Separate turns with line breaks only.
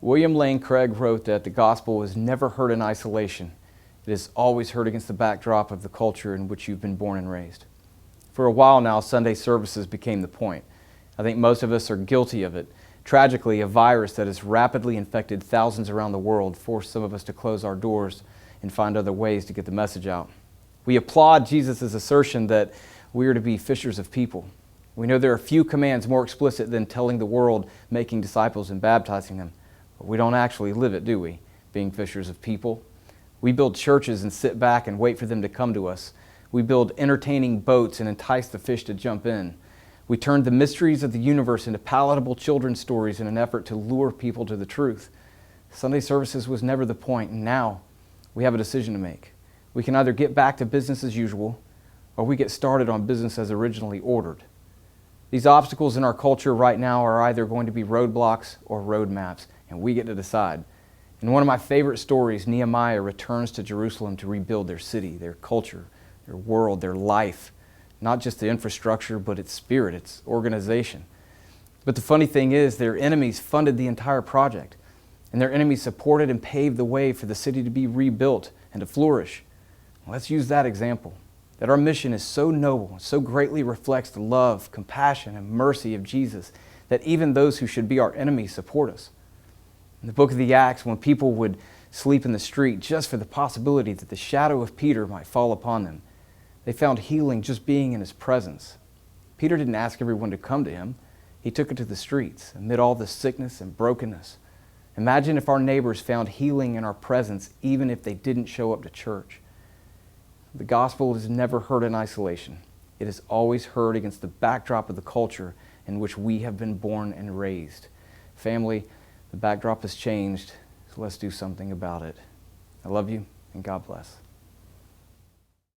William Lane Craig wrote that the gospel is never heard in isolation. It is always heard against the backdrop of the culture in which you've been born and raised. For a while now, Sunday services became the point. I think most of us are guilty of it. Tragically, a virus that has rapidly infected thousands around the world forced some of us to close our doors and find other ways to get the message out. We applaud Jesus' assertion that we are to be fishers of people. We know there are few commands more explicit than telling the world, making disciples and baptizing them. But we don't actually live it, do we? Being fishers of people. We build churches and sit back and wait for them to come to us. We build entertaining boats and entice the fish to jump in. We turn the mysteries of the universe into palatable children's stories in an effort to lure people to the truth. Sunday services was never the point, and now we have a decision to make. We can either get back to business as usual, or we get started on business as originally ordered. These obstacles in our culture right now are either going to be roadblocks or roadmaps, and we get to decide. In one of my favorite stories, Nehemiah returns to Jerusalem to rebuild their city, their culture, their world, their life. Not just the infrastructure, but its spirit, its organization. But the funny thing is, their enemies funded the entire project, and their enemies supported and paved the way for the city to be rebuilt and to flourish. Let's use that example, that our mission is so noble, so greatly reflects the love, compassion, and mercy of Jesus, that even those who should be our enemies support us. In the book of the Acts, when people would sleep in the street just for the possibility that the shadow of Peter might fall upon them, they found healing just being in his presence. Peter didn't ask everyone to come to him. He took it to the streets amid all the sickness and brokenness. Imagine if our neighbors found healing in our presence, even if they didn't show up to church. The gospel is never heard in isolation. It is always heard against the backdrop of the culture in which we have been born and raised. Family, the backdrop has changed, so let's do something about it. I love you, and God bless.